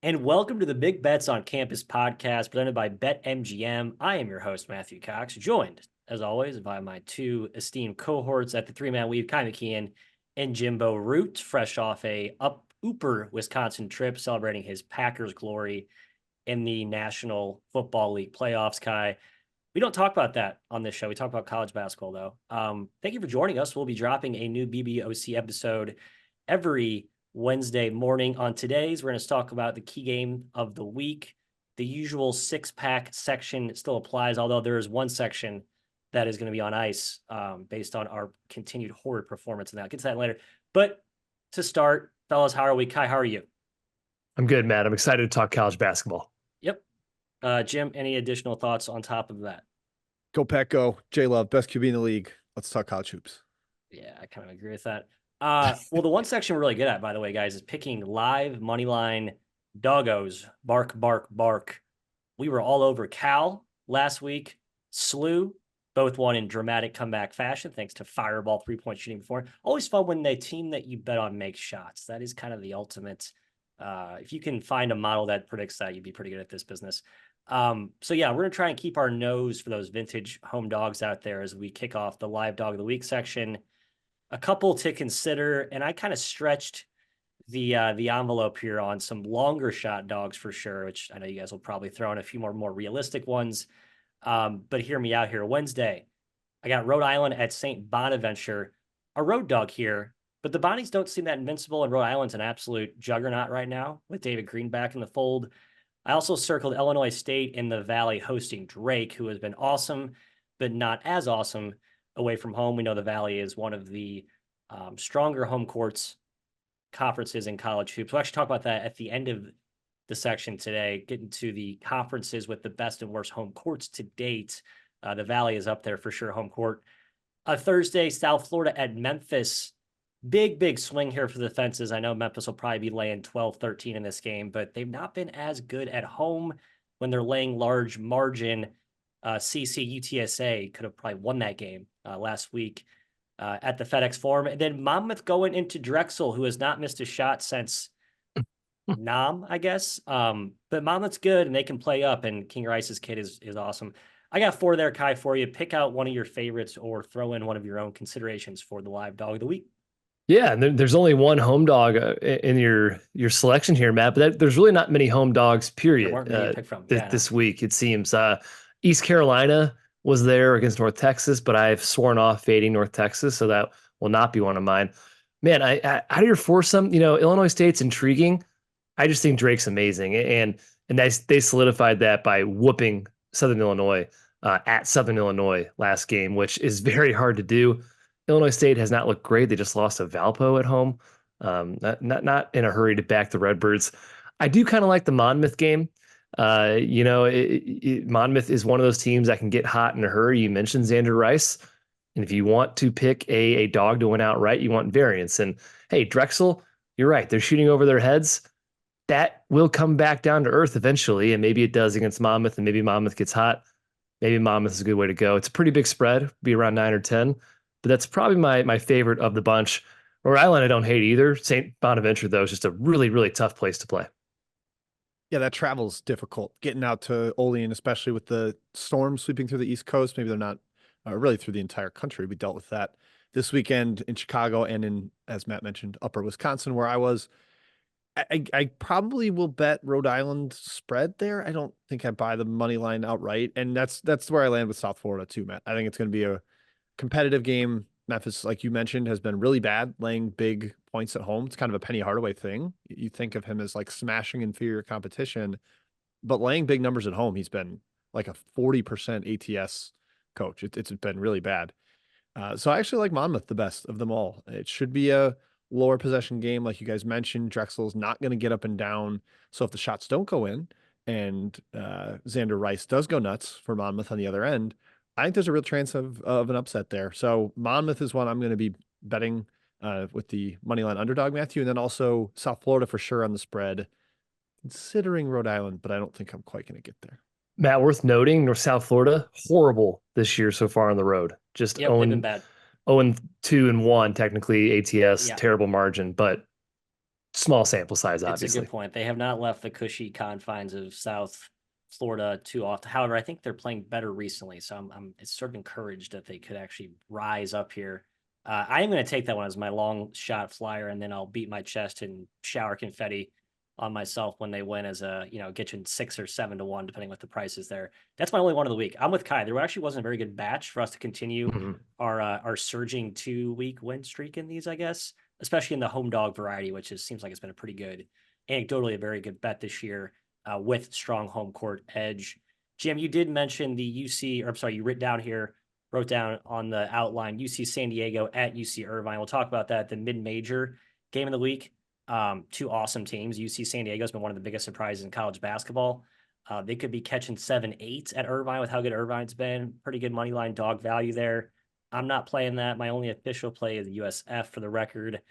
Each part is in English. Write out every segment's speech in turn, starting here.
And welcome to the Big Bets on Campus podcast presented by BetMGM. I am your host, Matthew Cox, joined, as always, by my two esteemed cohorts at the three-man weave, Kai McKeon and Jimbo Root, fresh off a Upper Wisconsin trip celebrating his Packers glory in the National Football League playoffs. Kai, we don't talk about that on this show. We talk about college basketball, though. Thank you for joining us. We'll be dropping a new BBOC episode every Wednesday morning. On today's, we're going to talk about the key game of the week. The usual six-pack section still applies, although there is one section that is going to be on ice based on our continued horrid performance. And I'll get to that later. But to start, fellas, how are we? Kai, how are you? I'm good, Matt. I'm excited to talk college basketball. Yep. Jim, any additional thoughts on top of that? Go Pack, go. J-Love, best QB in the league. Let's talk college hoops. Yeah, I kind of agree with that. Well, the one section we're really good at, by the way, guys, is picking live money line doggos. Bark, bark, bark. We were all over Cal last week. SLU, both won in dramatic comeback fashion, thanks to fireball three-point shooting before. Always fun when the team that you bet on makes shots. That is kind of the ultimate. If you can find a model that predicts that, you'd be pretty good at this business. So yeah, we're going to try and keep our nose for those vintage home dogs out there as we kick off the live dog of the week section. A couple to consider, and I kind of stretched the envelope here on some longer shot dogs for sure, which I know you guys will probably throw in a few more realistic ones. But hear me out here. Wednesday, I got Rhode Island at St. Bonaventure, a road dog here, but the Bonnies don't seem that invincible, and Rhode Island's an absolute juggernaut right now with David Green back in the fold. I also circled Illinois State in the Valley hosting Drake, who has been awesome, but not as awesome away from home. We know the Valley is one of the stronger home courts conferences in college hoops. We'll actually talk about that at the end of the section today, getting to the conferences with the best and worst home courts to date. The Valley is up there for sure, home court. Thursday, South Florida at Memphis. Big swing here for the fences. I know Memphis will probably be laying 12-13 in this game, but they've not been as good at home when they're laying large margin. CC UTSA could have probably won that game last week at the FedEx Forum. And then Monmouth going into Drexel, who has not missed a shot since Nam, I guess. But Monmouth's good, and they can play up, and King Rice's kid is awesome. I got four there, Kai, for you. Pick out one of your favorites or throw in one of your own considerations for the live dog of the week. Yeah, and there's only one home dog in your selection here, Matt, but there's really not many home dogs, period, this week, it seems. East Carolina was there against North Texas, but I've sworn off fading North Texas, so that will not be one of mine. Man, I out of your foursome, Illinois State's intriguing. I just think Drake's amazing, and they solidified that by whooping Southern Illinois at Southern Illinois last game, which is very hard to do. Illinois State has not looked great. They just lost to Valpo at home. Not in a hurry to back the Redbirds. I do kind of like the Monmouth game. Monmouth is one of those teams that can get hot in a hurry. You mentioned Xander Rice. And if you want to pick a dog to win outright, you want variance. And hey, Drexel, you're right. They're shooting over their heads. That will come back down to earth eventually. And maybe it does against Monmouth, and maybe Monmouth gets hot. Maybe Monmouth is a good way to go. It's a pretty big spread, be around 9 or 10. But that's probably my favorite of the bunch. Rhode Island, I don't hate either. St. Bonaventure, though, is just a really tough place to play. Yeah, that travel's difficult. Getting out to Olean, especially with the storm sweeping through the East Coast. Maybe they're not really through the entire country. We dealt with that this weekend in Chicago and in, as Matt mentioned, Upper Wisconsin, where I was. I probably will bet Rhode Island spread there. I don't think I buy the money line outright. And that's where I land with South Florida too, Matt. I think it's going to be a competitive game. Memphis, like you mentioned, has been really bad laying big points at home. It's kind of a Penny Hardaway thing. You think of him as like smashing inferior competition, but laying big numbers at home, he's been like a 40% ATS coach. It's been really bad. So I actually like Monmouth the best of them all. It should be a lower possession game. Like you guys mentioned, Drexel's not going to get up and down. So if the shots don't go in and Xander Rice does go nuts for Monmouth on the other end, I think there's a real chance of an upset there. So Monmouth is one I'm going to be betting with the moneyline underdog, Matthew, and then also South Florida for sure on the spread, considering Rhode Island, but I don't think I'm quite going to get there. Matt, worth noting, North South Florida, horrible this year so far on the road. Just they've been bad. 0-2-1 technically ATS, terrible margin, but small sample size, obviously. It's a good point. They have not left the cushy confines of South Florida too often. However, I think they're playing better recently, so I'm sort of encouraged that they could actually rise up here. I am going to take that one as my long shot flyer, and then I'll beat my chest and shower confetti on myself when they win as a, get you 6 or 7 to 1, depending what the price is there. That's my only one of the week. I'm with Kai. There actually wasn't a very good batch for us to continue our surging 2-week win streak in these, I guess, especially in the home dog variety, which seems like it's been a pretty good, anecdotally, a very good bet this year with strong home court edge. Jim, you did mention the UC, or I'm sorry, you wrote down on the outline UC San Diego at UC Irvine. We'll talk about that. The mid-major game of the week. 2 awesome teams. UC San Diego has been one of the biggest surprises in college basketball. They could be catching 7-8 at Irvine with how good Irvine's been. Pretty good money line dog value there. I'm not playing that. My only official play is USF for the record.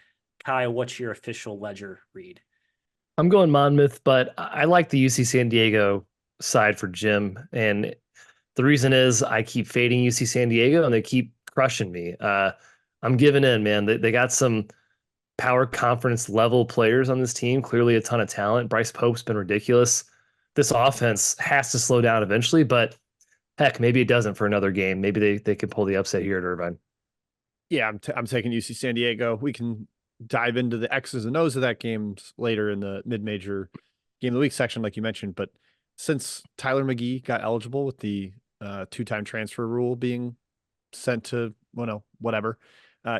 Kyle, what's your official ledger read? I'm going Monmouth, but I like the UC San Diego side for Jim. And the reason is I keep fading UC San Diego and they keep crushing me. I'm giving in, man. They got some power conference level players on this team, clearly a ton of talent. Bryce Pope's been ridiculous. This offense has to slow down eventually, but heck, maybe it doesn't for another game. Maybe they can pull the upset here at Irvine. Yeah, I'm taking UC San Diego. We can dive into the X's and O's of that game later in the mid-major game of the week section, like you mentioned. But since Tyler McGee got eligible with the 2-time transfer rule being sent to, whatever,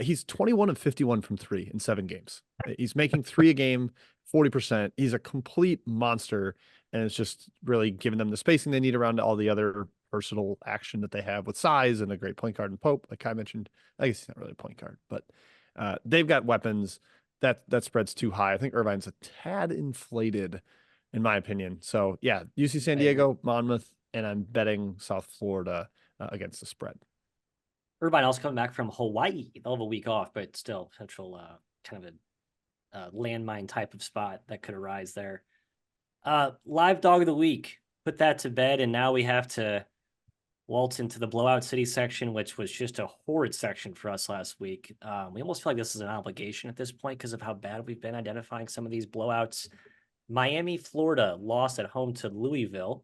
he's 21 of 51 from 3 in 7 games. He's making 3 a game, 40%. He's a complete monster, and it's just really giving them the spacing they need around all the other personal action that they have with size and a great point guard in Pope, like I mentioned. I guess he's not really a point guard, but they've got weapons. That spread's too high. I think Irvine's a tad inflated, in my opinion. So yeah, UC San Diego, Monmouth, and I'm betting South Florida against the spread. Irvine also coming back from Hawaii. They'll have a week off, but still potential kind of a landmine type of spot that could arise there. Live dog of the week. Put that to bed, and now we have to waltz into the Blowout City section, which was just a horrid section for us last week. We almost feel like this is an obligation at this point because of how bad we've been identifying some of these blowouts. Miami, Florida lost at home to Louisville,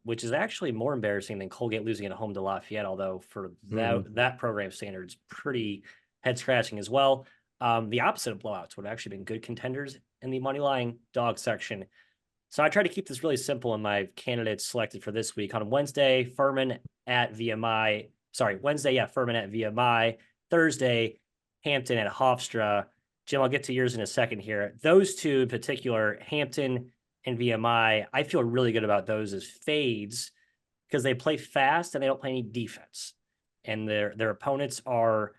which is actually more embarrassing than Colgate losing at home to Lafayette, although for that program standards, pretty head-scratching as well. The opposite of blowouts would have actually been good contenders in the moneyline dog section. So I try to keep this really simple in my candidates selected for this week. On Wednesday, Furman at VMI. Furman at VMI. Thursday, Hampton at Hofstra. Jim, I'll get to yours in a second here. Those two in particular, Hampton and VMI, I feel really good about those as fades because they play fast and they don't play any defense. And their opponents are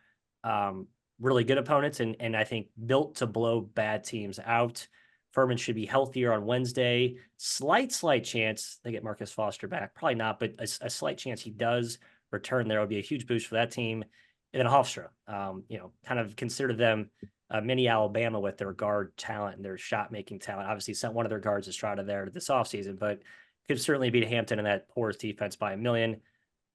really good opponents and I think built to blow bad teams out. Furman should be healthier on Wednesday. Slight chance they get Marcus Foster back. Probably not, but a slight chance he does return there would be a huge boost for that team. And then Hofstra, kind of consider them mini Alabama with their guard talent and their shot-making talent. Obviously sent one of their guards, Estrada, there this offseason, but could certainly beat Hampton in that porous defense by a million.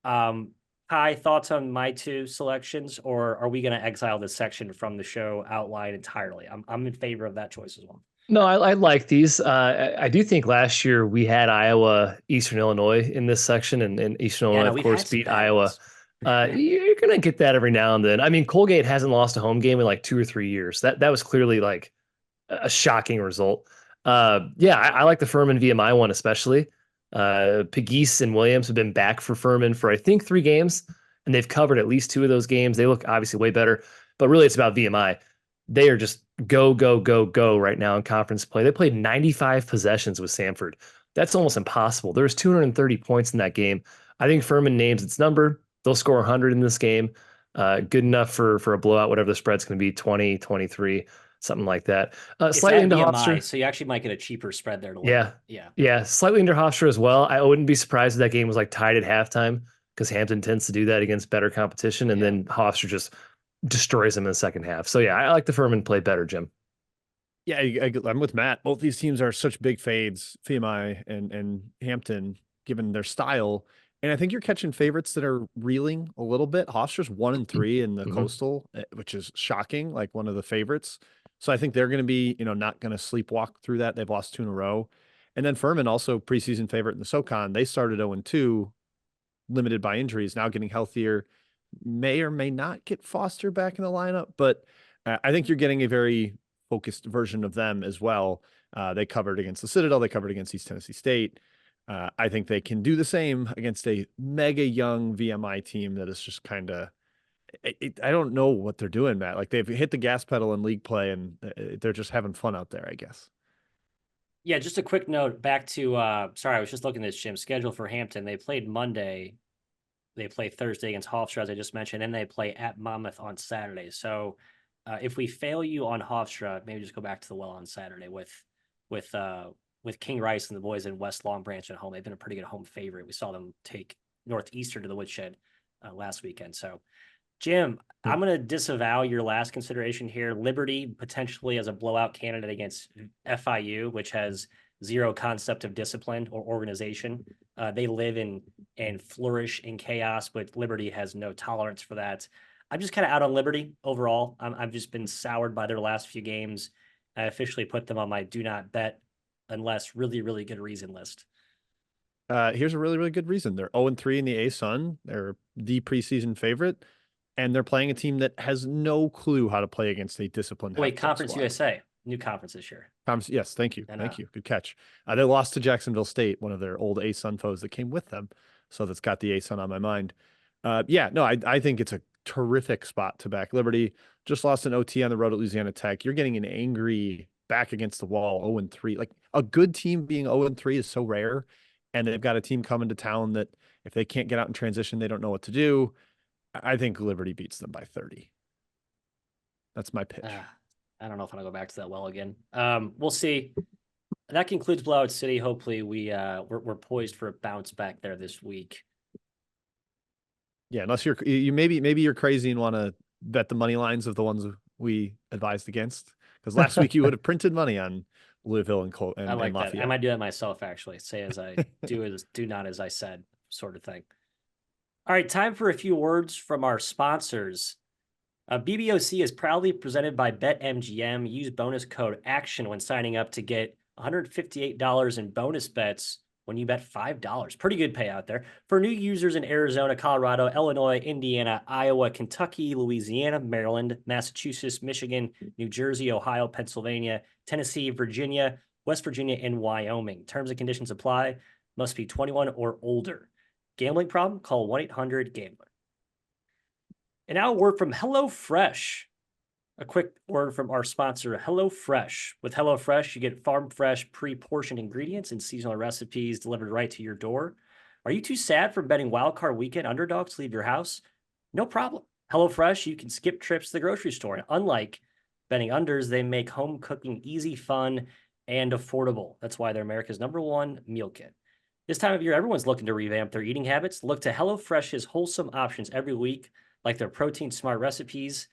Kai, thoughts on my 2 selections, or are we going to exile this section from the show outline entirely? I'm in favor of that choice as well. No, I like these. I do think last year we had Iowa, Eastern Illinois in this section, and Eastern Illinois, of course, beat Iowa. You're going to get that every now and then. I mean, Colgate hasn't lost a home game in like 2 or 3 years. That was clearly like a shocking result. I like the Furman VMI one, especially. Pegues and Williams have been back for Furman for, I think, 3 games, and they've covered at least 2 of those games. They look obviously way better, but really it's about VMI. They are just go right now in conference play. They played 95 possessions with Samford. That's almost impossible. There's 230 points in that game. I think Furman names its number. They'll score 100 in this game. Good enough for a blowout, whatever the spread's going to be, 20, 23, something like that. Slightly into Hofstra. So you actually might get a cheaper spread there. Yeah. Slightly into Hofstra as well. I wouldn't be surprised if that game was like tied at halftime because Hampton tends to do that against better competition. And then Hofstra just destroys them in the second half. So I like the Furman play better, Jim. Yeah, I'm with Matt. Both these teams are such big fades, VMI and Hampton, given their style. And I think you're catching favorites that are reeling a little bit. Hofstra's 1-3 in the Coastal, which is shocking, like one of the favorites. So I think they're going to be, not going to sleepwalk through that. They've lost 2 in a row. And then Furman, also preseason favorite in the SoCon, they started 0-2, limited by injuries, now getting healthier. May or may not get Foster back in the lineup, but I think you're getting a very focused version of them as well. They covered against the Citadel. They covered against East Tennessee State. I think they can do the same against a mega young VMI team that is just kind of, I don't know what they're doing, Matt. Like, they've hit the gas pedal in league play, and they're just having fun out there, I guess. Yeah, just a quick note back to, sorry, I was just looking at this Jim schedule for Hampton. They played Monday. They play Thursday against Hofstra, as I just mentioned, and they play at Monmouth on Saturday. So if we fail you on Hofstra, maybe just go back to the well on Saturday with King Rice and the boys in West Long Branch at home. They've been a pretty good home favorite. We saw them take Northeastern to the woodshed last weekend. So, Jim, I'm going to disavow your last consideration here. Liberty potentially as a blowout candidate against FIU, which has zero concept of discipline or organization. They live in and flourish in chaos, but Liberty has no tolerance for that. I'm just kind of out on Liberty overall. I've just been soured by their last few games. I officially put them on my do not bet unless really, really good reason list. Here's a really, really good reason. They're 0-3 in the A-Sun. They're the preseason favorite, and they're playing a team that has no clue how to play against a disciplined. Wait, Conference USA, new conference this year. Yes, thank you. Thank you. Good catch. They lost to Jacksonville State, one of their old A-Sun foes that came with them. So that's got the A-Sun on my mind. I think it's a terrific spot to back Liberty. Just lost an OT on the road at Louisiana Tech. You're getting an angry back against the wall 0-3. Like, a good team being 0-3 is so rare. And they've got a team coming to town that if they can't get out in transition, they don't know what to do. I think Liberty beats them by 30. That's my pitch. I don't know if I'm gonna go back to that well again. We'll see. That concludes Blowout City. Hopefully we're poised for a bounce back there this week. Yeah, unless maybe you're crazy and want to bet the money lines of the ones we advised against. Because last week you would have printed money on Louisville and I like and Lafayette. That. I might do that myself, actually. Say as I do not as I said, sort of thing. All right, time for a few words from our sponsors. BBOC is proudly presented by BetMGM. Use bonus code ACTION when signing up to get $158 in bonus bets when you bet $5. Pretty good payout there. For new users in Arizona, Colorado, Illinois, Indiana, Iowa, Kentucky, Louisiana, Maryland, Massachusetts, Michigan, New Jersey, Ohio, Pennsylvania, Tennessee, Virginia, West Virginia, and Wyoming. Terms and conditions apply. Must be 21 or older. Gambling problem? Call 1-800-GAMBLER. And now a word from HelloFresh. A quick word from our sponsor, HelloFresh. With HelloFresh, you get farm fresh, pre-portioned ingredients and seasonal recipes delivered right to your door. Are you too sad for betting wildcard weekend underdogs to leave your house? No problem. HelloFresh, you can skip trips to the grocery store. And unlike betting unders, they make home cooking easy, fun, and affordable. That's why they're America's #1 meal kit. This time of year, everyone's looking to revamp their eating habits. Look to HelloFresh's wholesome options every week, like their protein smart recipes.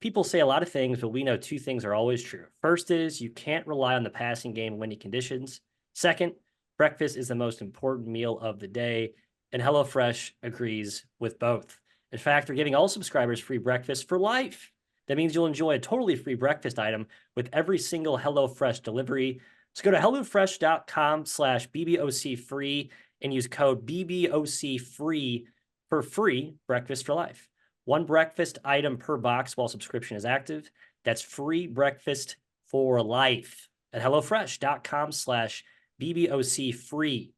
People say a lot of things, but we know 2 things are always true. First is you can't rely on the passing game in windy conditions. Second, breakfast is the most important meal of the day, and HelloFresh agrees with both. In fact, they're giving all subscribers free breakfast for life. That means you'll enjoy a totally free breakfast item with every single HelloFresh delivery. So go to HelloFresh.com/BBOC free and use code BBOC free for free breakfast for life. 1 breakfast item per box while subscription is active. That's free breakfast for life at HelloFresh.com/BBOC free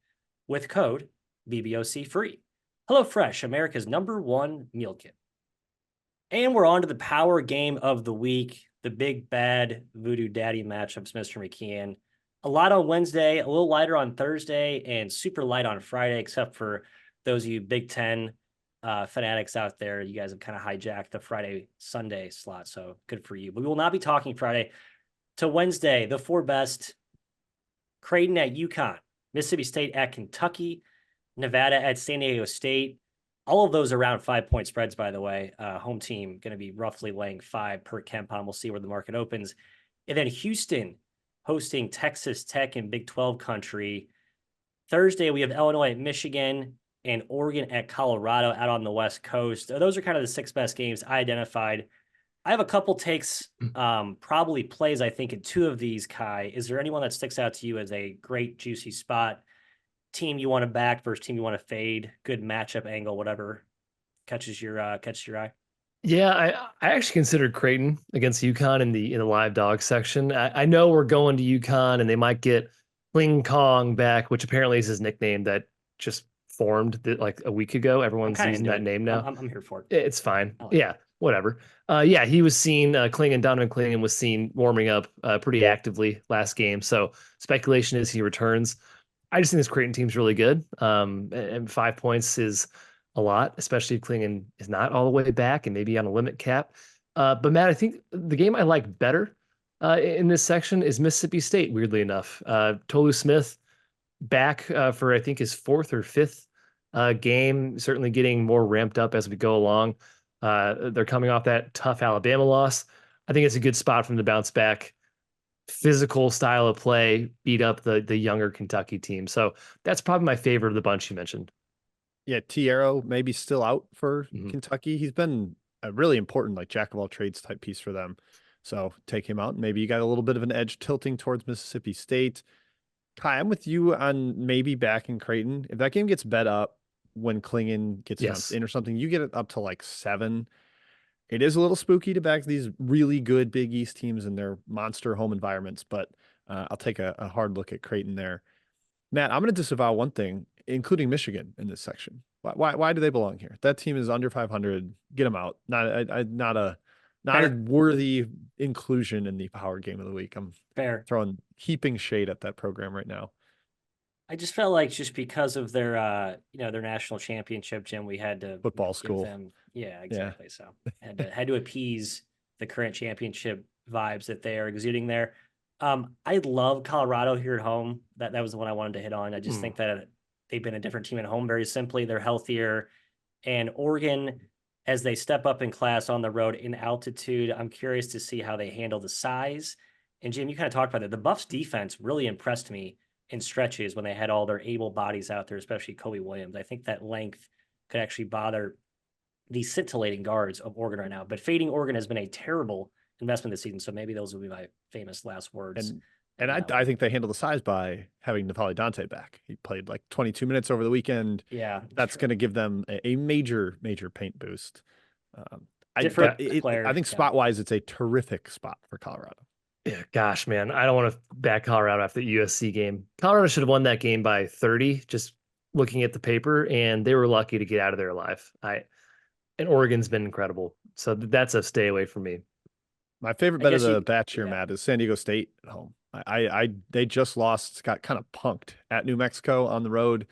with code BBOC free. HelloFresh, America's #1 meal kit. And we're on to the power game of the week, the big bad Voodoo Daddy matchups, Mr. McKeon. A lot on Wednesday, a little lighter on Thursday, and super light on Friday, except for those of you Big Ten fanatics out there. You guys have kind of hijacked the Friday, Sunday slot, so good for you. But we will not be talking Friday to Wednesday. The 4 best: Creighton at UConn, Mississippi State at Kentucky, Nevada at San Diego State. All of those around 5-point spreads, by the way. Home team going to be roughly laying 5 per KenPom. We'll see where the market opens. And then Houston hosting Texas Tech in Big 12 country. Thursday, we have Illinois at Michigan and Oregon at Colorado out on the West Coast. Those are kind of the 6 best games I identified I have a couple takes, probably plays, I think, in two of these, Kai. Is there anyone that sticks out to you as a great, juicy spot? Team you want to back versus team you want to fade? Good matchup angle, whatever catches your eye. Yeah, I actually considered Creighton against UConn in the live dog section. I know we're going to UConn and they might get Kling Kong back, which apparently is his nickname that just formed like a week ago. Everyone's using that name now. I'm here for it. It's fine. Yeah, whatever. Yeah, he was seen, Donovan Clingan was seen warming up pretty actively last game. So speculation is he returns. I just think this Creighton team's really good. And 5 points is a lot, especially if Clingan is not all the way back and maybe on a limit cap. But Matt, I think the game I like better in this section is Mississippi State, weirdly enough. Tolu Smith back for, I think, his fourth or fifth game, certainly getting more ramped up as we go along. They're coming off that tough Alabama loss. I think it's a good spot for them to bounce back. Physical style of play, beat up the younger Kentucky team. So that's probably my favorite of the bunch you mentioned. Yeah, Tiero maybe still out for Kentucky. He's been a really important, like, jack of all trades type piece for them. So take him out. Maybe you got a little bit of an edge tilting towards Mississippi State. Kai, I'm with you on maybe backing Creighton. If that game gets bet up when Klingon gets in or something, you get it up to like 7. It is a little spooky to back these really good Big East teams in their monster home environments, but I'll take a hard look at Creighton there. Matt, I'm going to disavow one thing, including Michigan in this section. Why do they belong here? That team is under 500. Get them out. Not a worthy inclusion in the power game of the week. I'm throwing heaping shade at that program right now. I just felt like just because of their their national championship, Jim, we had to football school. Them, yeah, exactly. Yeah. So had to appease the current championship vibes that they are exuding there. I love Colorado here at home. That was the one I wanted to hit on. I just think that they've been a different team at home. Very simply, they're healthier. And Oregon, as they step up in class on the road in altitude, I'm curious to see how they handle the size. And Jim, you kind of talked about it. The Buffs defense really impressed me in stretches when they had all their able bodies out there, especially Kobe Williams. I think that length could actually bother the scintillating guards of Oregon right now. But fading Oregon has been a terrible investment this season, so maybe those will be my famous last words. And I think they handle the size by having Napoli Dante back. He played like 22 minutes over the weekend. Yeah, that's going to give them a major paint boost. I think spot wise, it's a terrific spot for Colorado. Yeah, gosh, man, I don't want to back Colorado after the USC game. Colorado should have won that game by 30. Just looking at the paper, and they were lucky to get out of there alive. And Oregon's been incredible, so that's a stay away from me. My favorite bet of the batch here, Matt, is San Diego State at home. They just lost, got kind of punked at New Mexico on the road.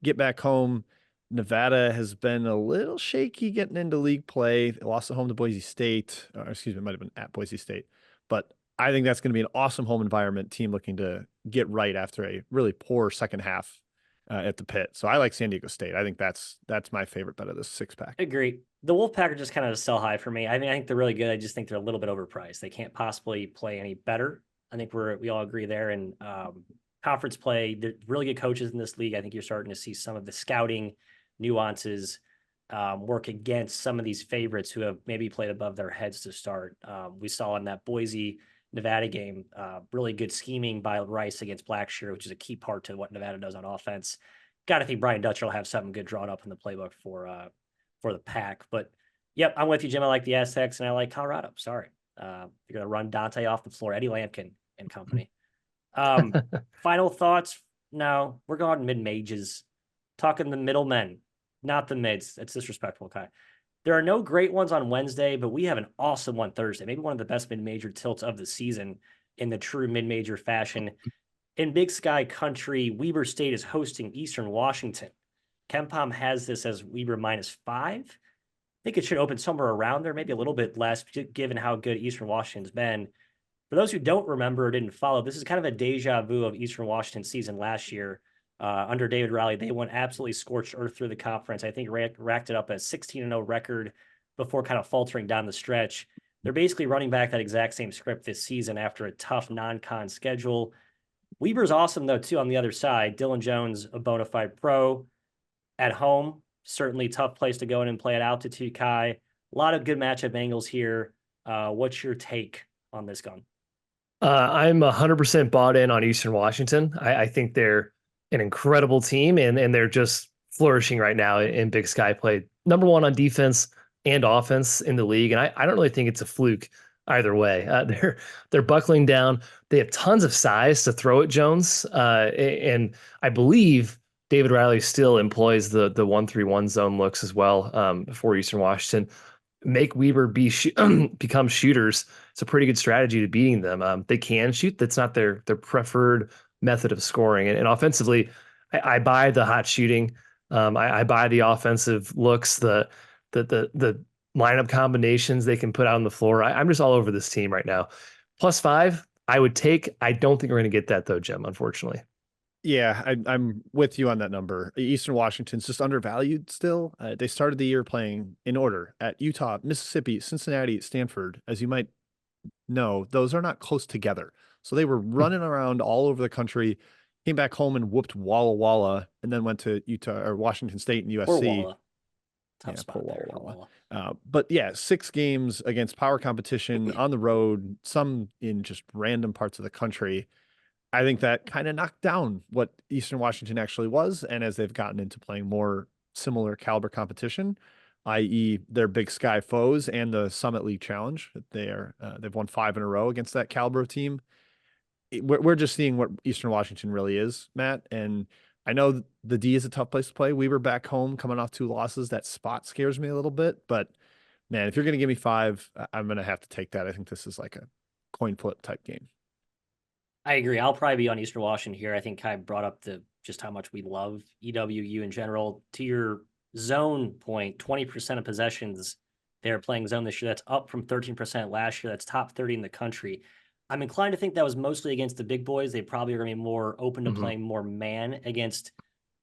Get back home. Nevada has been a little shaky getting into league play. They lost at home to Boise State. It might have been at Boise State. But I think that's going to be an awesome home environment team looking to get right after a really poor second half at the pit. So I like San Diego State. I think that's my favorite bet of this 6-pack. Agree. The Wolfpack are just kind of sell high for me. I think they're really good. I just think they're a little bit overpriced. They can't possibly play any better. I think we all agree there. And conference play, they're really good coaches in this league. I think you're starting to see some of the scouting nuances work against some of these favorites who have maybe played above their heads to start. We saw in that Boise Nevada game, really good scheming by Rice against Blackshear, which is a key part to what Nevada does on offense. Got to think Brian Dutcher will have something good drawn up in the playbook for the pack. But yep, I'm with you, Jim. I like the Aztecs and I like Colorado. Sorry. You're going to run Dante off the floor, Eddie Lampkin and company. Final thoughts? No, we're going mid-mages. Talking the middlemen, not the mids. That's disrespectful, Kai. There are no great ones on Wednesday, but we have an awesome one Thursday. Maybe one of the best mid-major tilts of the season in the true mid-major fashion. In Big Sky Country, Weber State is hosting Eastern Washington. KenPom has this as Weber -5. I think it should open somewhere around there, maybe a little bit less, given how good Eastern Washington's been. For those who don't remember or didn't follow, this is kind of a deja vu of Eastern Washington's season last year. Under David Riley, they went absolutely scorched earth through the conference. I think racked it up a 16-0 record before kind of faltering down the stretch. They're basically running back that exact same script this season after a tough non-con schedule. Weber's awesome, though, too, on the other side. Dylan Jones, a bona fide pro. At home, certainly tough place to go in and play at altitude, Kai. A lot of good matchup angles here. What's your take on this gun? I'm 100% bought in on Eastern Washington. I think they're an incredible team, and they're just flourishing right now in Big Sky play. Number one on defense and offense in the league, and I don't really think it's a fluke either way. They're buckling down. They have tons of size to throw at Jones, and I believe David Riley still employs the 1-3-1 zone looks as well for Eastern Washington. Make Weber become shooters. It's a pretty good strategy to beating them. They can shoot. That's not their preferred method of scoring. And offensively, I buy the hot shooting. I buy the offensive looks, the lineup combinations they can put out on the floor. I'm just all over this team right now. +5, I would take. I don't think we're going to get that though, Jim, unfortunately. Yeah, I'm with you on that number. Eastern Washington's just undervalued still. They started the year playing in order at Utah, Mississippi, Cincinnati, Stanford. As you might know, those are not close together. So they were running around all over the country, came back home and whooped Walla Walla, and then went to Utah or Washington State and USC. Poor Walla. Tough spot there. Walla. But yeah, 6 games against power competition on the road, some in just random parts of the country. I think that kind of knocked down what Eastern Washington actually was. And as they've gotten into playing more similar caliber competition, i.e. their Big Sky foes and the Summit League Challenge, they've won 5 in a row against that caliber of team. We're just seeing what Eastern Washington really is, Matt. And I know the D is a tough place to play. We were back home coming off 2 losses. That spot scares me a little bit, but man, if you're going to give me 5, I'm going to have to take that. I think this is like a coin flip type game. I agree. I'll probably be on Eastern Washington here. I think Kai brought up just how much we love EWU in general. To your zone point, 20% of possessions they're playing zone this year. That's up from 13% last year. That's top 30 in the country. I'm inclined to think that was mostly against the big boys. They probably are going to be more open to playing more man against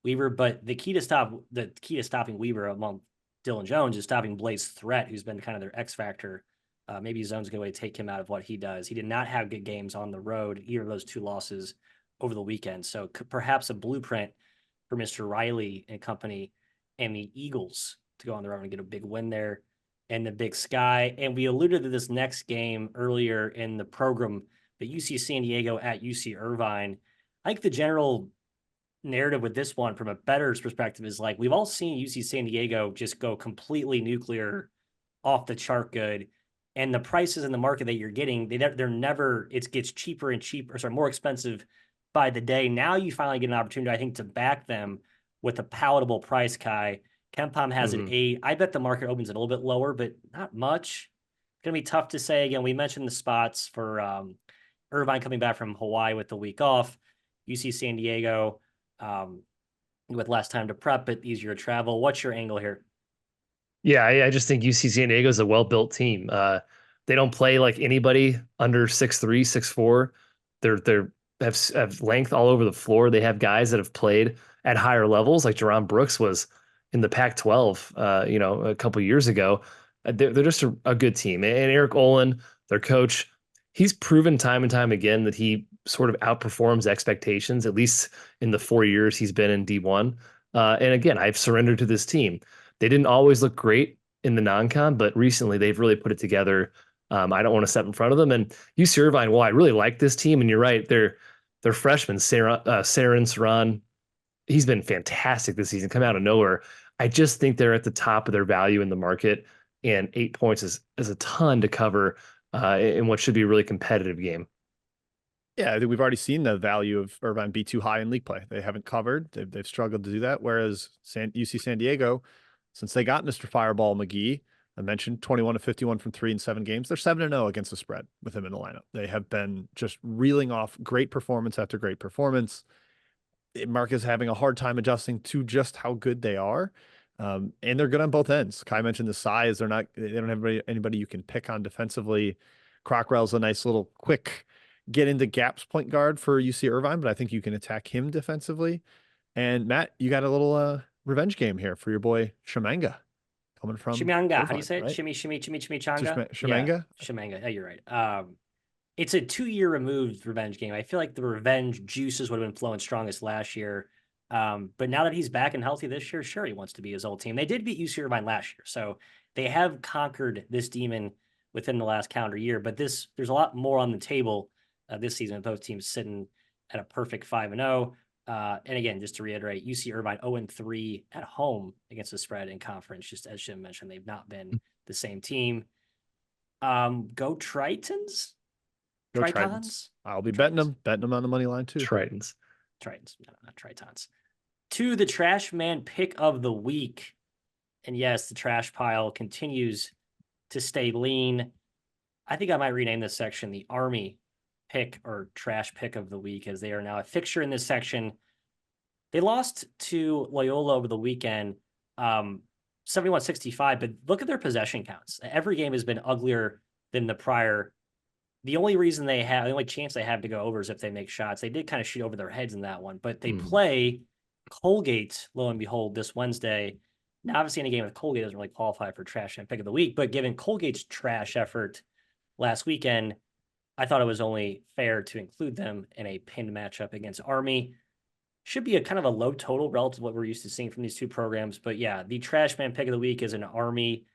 Weber. But the key to stopping Weber among Dylan Jones is stopping Blaze Threat, who's been kind of their X factor. Maybe zone's a good way to take him out of what he does. He did not have good games on the road, either of those 2 losses over the weekend. So perhaps a blueprint for Mr. Riley and company and the Eagles to go on the road and get a big win there and the Big Sky. And we alluded to this next game earlier in the program, but UC San Diego at UC Irvine. I think the general narrative with this one from a bettor's perspective is like, we've all seen UC San Diego just go completely nuclear, off the chart good. And the prices in the market that you're getting, they're never, it gets cheaper and cheaper, sorry, more expensive by the day. Now you finally get an opportunity, I think, to back them with a palatable price, Kai. KenPom has an 8. I bet the market opens it a little bit lower, but not much. It's going to be tough to say. Again, we mentioned the spots for Irvine coming back from Hawaii with the week off, UC San Diego with less time to prep, but easier to travel. What's your angle here? Yeah, I just think UC San Diego is a well-built team. They don't play like anybody under 6'3", 6'4". They're have length all over the floor. They have guys that have played at higher levels, like Jerron Brooks was in the Pac-12, a couple years ago. They're just a good team. And Eric Olin, their coach, he's proven time and time again that he sort of outperforms expectations, at least in the 4 years he's been in D1. And again, I've surrendered to this team. They didn't always look great in the non-con, but recently they've really put it together. I don't want to step in front of them. And UC Irvine, well, I really like this team. And you're right, their freshman, Saren Saran, he's been fantastic this season, come out of nowhere. I just think they're at the top of their value in the market, and 8 points is a ton to cover in what should be a really competitive game. Yeah, I think we've already seen the value of Irvine be too high in league play. They haven't covered. They've struggled to do that. Whereas UC San Diego, since they got Mr. Fireball McGee, I mentioned 21 of 51 from 3 in 7 games. They're 7-0 against the spread with him in the lineup. They have been just reeling off great performance after great performance. Mark is having a hard time adjusting to just how good they are. And they're good on both ends. Kai mentioned the size. They don't have anybody you can pick on defensively. Crockrell's a nice little quick get into gaps point guard for UC Irvine, but I think you can attack him defensively. And Matt, you got a little revenge game here for your boy Shimanga coming from Shimanga. Irvine, How do you say it? right? Chimichanga? Shimanga? Yeah, Shimanga. Yeah, you're right. It's a 2-year removed revenge game. I feel like the revenge juices would have been flowing strongest last year. But now that he's back and healthy this year, sure, he wants to be his old team. They did beat UC Irvine last year, so they have conquered this demon within the last calendar year. But there's a lot more on the table this season. Both teams sitting at a perfect 5-0. And again, just to reiterate, UC Irvine 0-3 at home against the spread in conference. Just as Jim mentioned, they've not been the same team. Go Tritons. Go Tritons. I'll be betting them on the money line too. Tritons, no, not Tritons. To the Trashman pick of the week. And yes, the trash pile continues to stay lean. I think I might rename this section the Army pick or trash pick of the week, as they are now a fixture in this section. They lost to Loyola over the weekend, 71-65, but look at their possession counts. Every game has been uglier than the prior. The only chance they have to go over is if they make shots. They did kind of shoot over their heads in that one, but they play Colgate, lo and behold, this Wednesday. Now, obviously, any game with Colgate doesn't really qualify for trash and pick of the week, but given Colgate's trash effort last weekend, I thought it was only fair to include them in a pinned matchup against Army. Should be a kind of a low total relative to what we're used to seeing from these two programs. But yeah, the Trashman pick of the week is an Army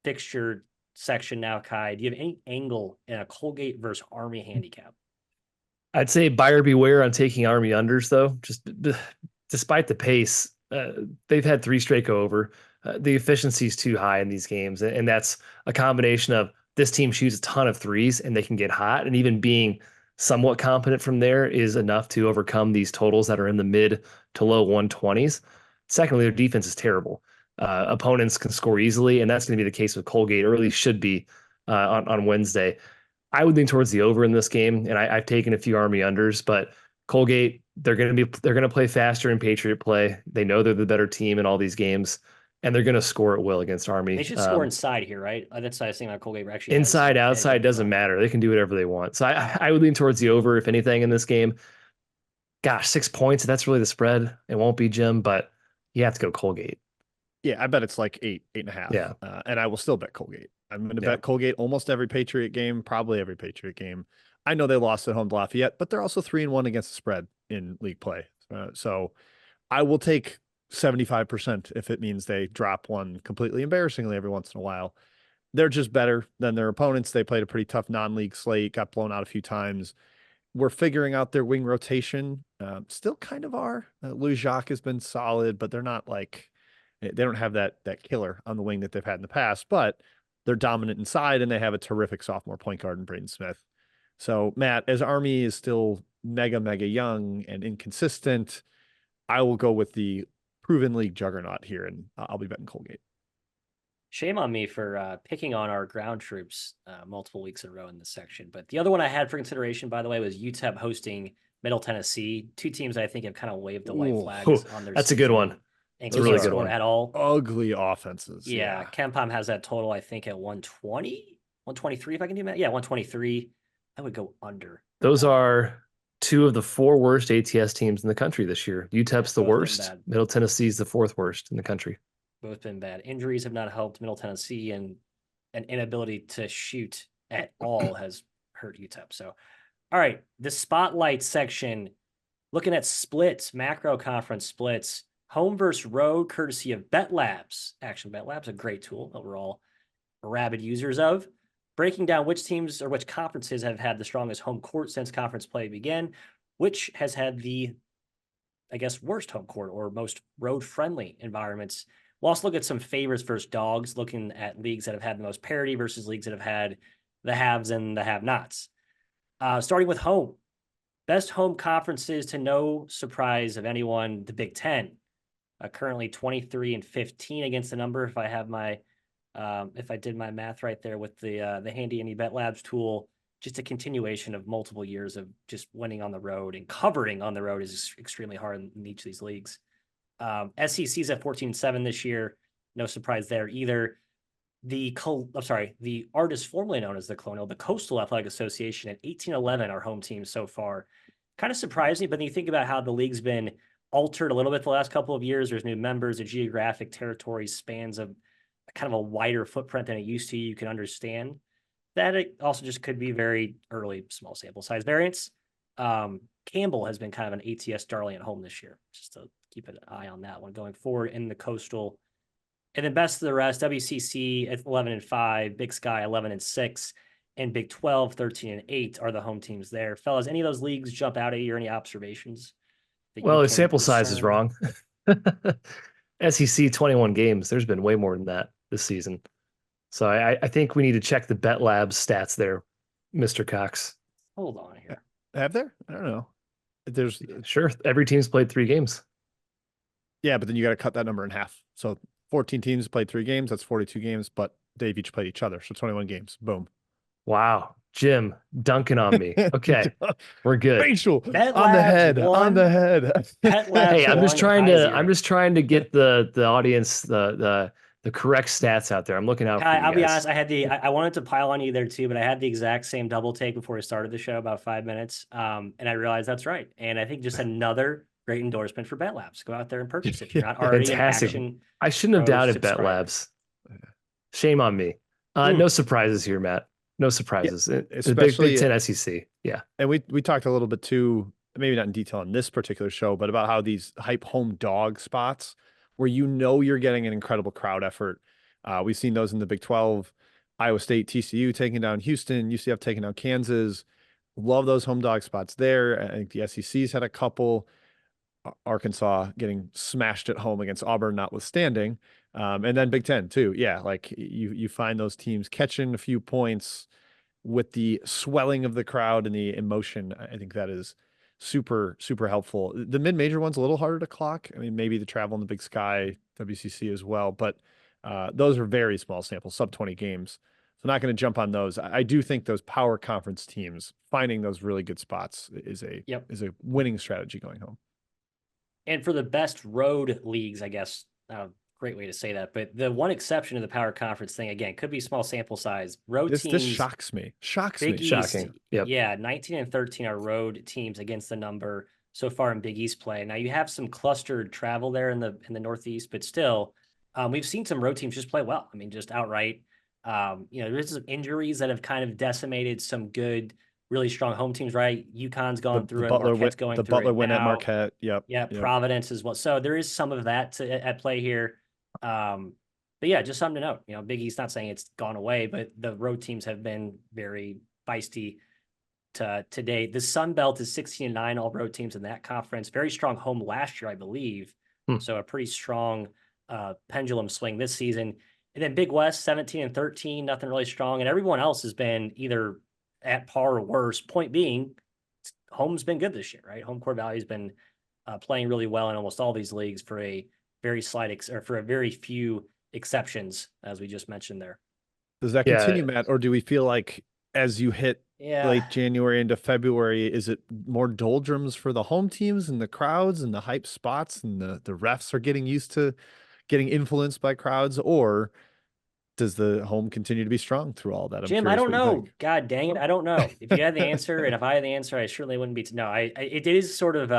fixture section now. Kai, do you have any angle in a Colgate versus Army handicap? I'd say buyer beware on taking Army unders, though. Just despite the pace, they've had 3 straight go over. The efficiency is too high in these games, and that's a combination of this team shoots a ton of threes and they can get hot, and even being somewhat competent from there is enough to overcome these totals that are in the mid to low 120s. Secondly, their defense is terrible. Opponents can score easily, and that's going to be the case with Colgate, or at least should be on Wednesday. I would lean towards the over in this game, and I've taken a few Army unders, but Colgate, they're going to play faster in Patriot play. They know they're the better team in all these games, and they're going to score at will against Army. They should score inside here, right? That's what I was thinking about Colgate. Actually, inside, outside, doesn't matter. They can do whatever they want. So I would lean towards the over, if anything, in this game. Gosh, 6 points. That's really the spread. It won't be, Jim, but you have to go Colgate. Yeah, I bet it's like 8.5. Yeah. And I will still bet Colgate. I'm going to bet Colgate almost every Patriot game, probably every Patriot game. I know they lost at home to Lafayette, but they're also 3-1 against the spread in league play. So I will take 75% if it means they drop one completely embarrassingly every once in a while. They're just better than their opponents. They played a pretty tough non-league slate, got blown out a few times. We're figuring out their wing rotation. Still kind of are. Louis Jacques has been solid, but they're not like, they don't have that killer on the wing that they've had in the past, but they're dominant inside, and they have a terrific sophomore point guard in Braden Smith. So, Matt, as Army is still mega young and inconsistent, I will go with the proven league juggernaut here, and I'll be betting Colgate. Shame on me for picking on our ground troops multiple weeks in a row in this section. But the other one I had for consideration, by the way, was UTEP hosting Middle Tennessee. 2 teams I think have kind of waved the white flags on their That's a good one. It's a really good one at all. Ugly offenses. Yeah. KenPom has that total, I think, at 120, 123, if I can do that. Yeah, 123. I would go under. Those are 2 of the 4 worst ATS teams in the country this year. UTEP's the worst. Middle Tennessee's the 4th worst in the country. Both been bad. Injuries have not helped Middle Tennessee, and an inability to shoot at all has hurt UTEP. So, all right, the spotlight section, looking at splits, macro conference splits, home versus road, courtesy of BetLabs. Action BetLabs, a great tool that we're all rabid users of. Breaking down which teams or which conferences have had the strongest home court since conference play began, which has had the, I guess, worst home court or most road-friendly environments. We'll also look at some favorites versus dogs, looking at leagues that have had the most parity versus leagues that have had the haves and the have-nots. Starting with home. Best home conferences, to no surprise of anyone, the Big Ten. Currently 23-15 against the number. If I have my, if I did my math right there with the handy Andy BetLabs tool, just a continuation of multiple years of just winning on the road, and covering on the road is extremely hard in each of these leagues. SEC's at 14-7 this year. No surprise there either. The artist formerly known as the Colonial, the Coastal Athletic Association, at 18-11 are home teams so far. Kind of surprised me, but then you think about how the league's been altered a little bit the last couple of years. There's new members, the geographic territory spans a kind of a wider footprint than it used to. You can understand that it also just could be very early, small sample size variance. Campbell has been kind of an ATS darling at home this year, just to keep an eye on that one going forward in the Coastal. And then best of the rest, WCC at 11-5, Big Sky 11-6, and Big 12 13-8 are the home teams there. Fellas, any of those leagues jump out at you or any observations? Well, the sample size is wrong. SEC 21 games. There's been way more than that this season. So I think we need to check the Bet Labs stats there, Mr. Cox. Hold on here. Have there? I don't know. There's sure every team's played 3 games. Yeah, but then you got to cut that number in half. So 14 teams played 3 games. That's 42 games, but they've each played each other. So 21 games. Boom. Wow. Jim dunking on me. Okay. We're good. Rachel, on the head. On the head. Hey, I'm just trying to get the audience the correct stats out there. I'm looking out for you I'll be guys. honest, I wanted to pile on you there too, but I had the exact same double take before we started the show, about 5 minutes. And I realized that's right. And I think just another great endorsement for Bet Labs. Go out there and purchase it if you're not already Fantastic. in action. I shouldn't have doubted Bet Labs. Shame on me. No surprises here, Matt. No surprises. Yeah, especially Big 10 SEC. Yeah. And we talked a little bit too, maybe not in detail on this particular show, but about how these hype home dog spots where you're getting an incredible crowd effort. We've seen those in the Big 12, Iowa State, TCU taking down Houston, UCF taking down Kansas. Love those home dog spots there. I think the SEC's had a couple. Arkansas getting smashed at home against Auburn notwithstanding. And then Big 10 too. Yeah. Like you find those teams catching a few points with the swelling of the crowd and the emotion. I think that is super, super helpful. The mid-major one's a little harder to clock. I mean, maybe the Travel and the Big Sky, WCC as well, but those are very small samples, sub 20 games. So not going to jump on those. I do think those power conference teams finding those really good spots is a winning strategy going home. And for the best road leagues, I guess, great way to say that. But the one exception to the power conference thing, again, could be small sample size. Road teams. This shocks me. Big East, shocking. Yep. Yeah, 19 and 13 are road teams against the number so far in Big East play. Now you have some clustered travel there in the Northeast, but still, we've seen some road teams just play well. I mean, just outright. There's some injuries that have kind of decimated some good, really strong home teams, right? UConn's gone through it. Marquette's going through it. The Butler win at Marquette. Yep. Yeah, Providence as well. So there is some of that at play here. But yeah, just something to note. Big East, not saying it's gone away, but the road teams have been very feisty to date. The Sun Belt is 16-9, all road teams in that conference. Very strong home last year, I believe. So a pretty strong pendulum swing this season. And then Big West, 17 and 13, nothing really strong. And everyone else has been either at par or worse. Point being, home's been good this year, right? Home court value has been playing really well in almost all these leagues for a very slight for a very few exceptions, as we just mentioned there. Does that continue, Matt, or do we feel like as you hit late January into February, is it more doldrums for the home teams and the crowds and the hype spots and the refs are getting used to getting influenced by crowds, or does the home continue to be strong through all that? Jim, I don't know. God dang it. I don't know. If you had the answer and if I had the answer, I certainly wouldn't be. It is sort of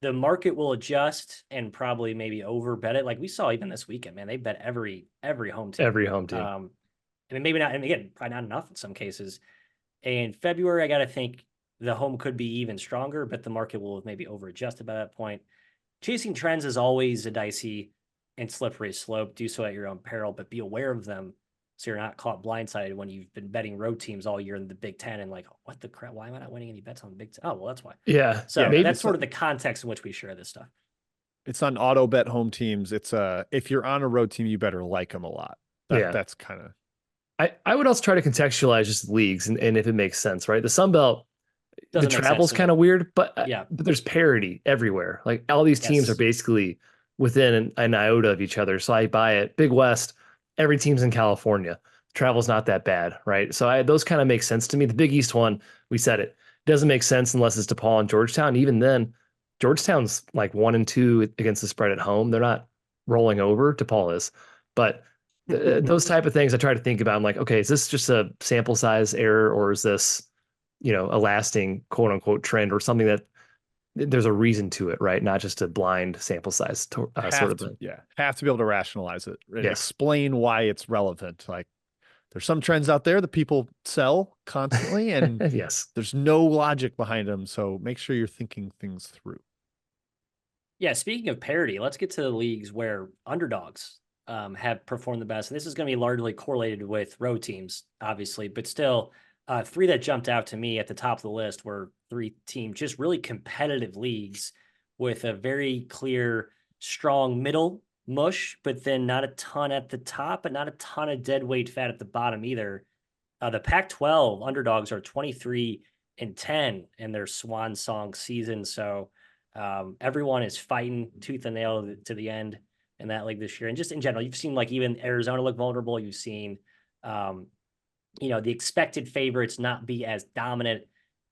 the market will adjust and probably maybe overbet it. Like we saw even this weekend, man, they bet every home team. Every home team. I mean, maybe not. And again, probably not enough in some cases. In February, I got to think the home could be even stronger, but the market will have maybe over adjusted by that point. Chasing trends is always a dicey and slippery slope. Do so at your own peril, but be aware of them so you're not caught blindsided when you've been betting road teams all year in the Big Ten and like, what the crap? Why am I not winning any bets on the Big Ten? Oh, well, that's why. Yeah. So that's sort of the context in which we share this stuff. It's on auto bet home teams. It's if you're on a road team, you better like them a lot. That's kind of. I would also try to contextualize just leagues and if it makes sense, right? The Sun Belt, the travel's kind of weird, but there's parity everywhere. Like all these teams are basically within an iota of each other. So I buy it. Big West, every team's in California. Travel's not that bad, right? So those kind of make sense to me. The Big East one, we said it, doesn't make sense unless it's DePaul and Georgetown. Even then, Georgetown's like 1-2 against the spread at home. They're not rolling over. DePaul is. But those type of things I try to think about. I'm like, okay, is this just a sample size error or is this, a lasting quote unquote trend or something that there's a reason to it, right? Not just a blind sample size sort of thing. Have to be able to rationalize it and explain why it's relevant. Like there's some trends out there that people sell constantly and there's no logic behind them. So make sure you're thinking things through. Yeah. Speaking of parity, let's get to the leagues where underdogs have performed the best. And this is going to be largely correlated with road teams, obviously, but still, three that jumped out to me at the top of the list were three teams, just really competitive leagues with a very clear, strong middle mush, but then not a ton at the top, but not a ton of dead weight fat at the bottom either. The Pac-12 underdogs are 23-10 in their swan song season. So everyone is fighting tooth and nail to the end in that league this year. And just in general, you've seen like even Arizona look vulnerable. You've seen, the expected favorites not be as dominant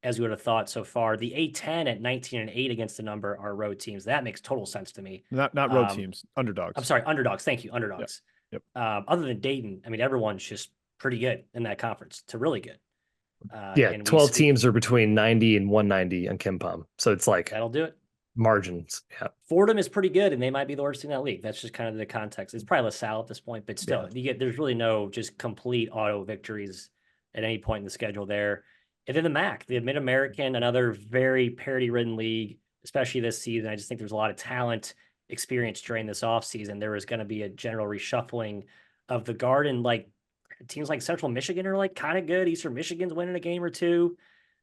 as we would have thought so far. The A10 at 19-8 against the number are road teams. That makes total sense to me. Not road teams, underdogs. I'm sorry, underdogs. Thank you, underdogs. Yep. Other than Dayton, I mean, everyone's just pretty good in that conference to really good. 12 teams are between 90 and 190 on KenPom. So it's like that'll do it. Margins. Yeah. Fordham is pretty good, and they might be the worst in that league. That's just kind of the context. It's probably LaSalle at this point, but still, there's really no just complete auto victories at any point in the schedule there. And then the MAC, the Mid-American, another very parity-ridden league, especially this season. I just think there's a lot of talent experience during this offseason. There is going to be a general reshuffling of the guard, and like teams like Central Michigan are like kind of good. Eastern Michigan's winning a game or two.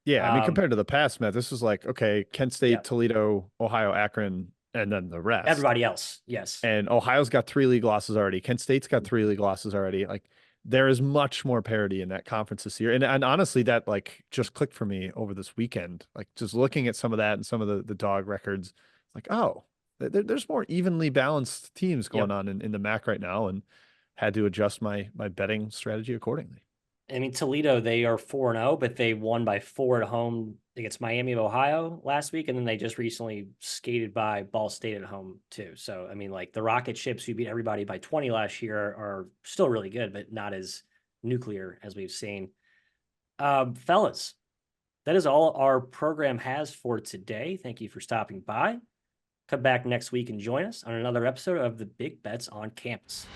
Yeah, I mean, compared to the past, Matt, this is like, okay, Kent State, Toledo, Ohio, Akron, and then the rest. Everybody else, yes. And Ohio's got 3 league losses already. Kent State's got 3 league losses already. Like, there is much more parity in that conference this year. And honestly, that like just clicked for me over this weekend. Like just looking at some of that and some of the dog records, like, oh, there's more evenly balanced teams going on in the MAC right now, and had to adjust my betting strategy accordingly. I mean, Toledo, they are 4-0, but they won by 4 at home against Miami of Ohio last week. And then they just recently skated by Ball State at home too. So, I mean, like the Rocket Ships who beat everybody by 20 last year are still really good, but not as nuclear as we've seen. Fellas, that is all our program has for today. Thank you for stopping by. Come back next week and join us on another episode of the Big Bets on Campus.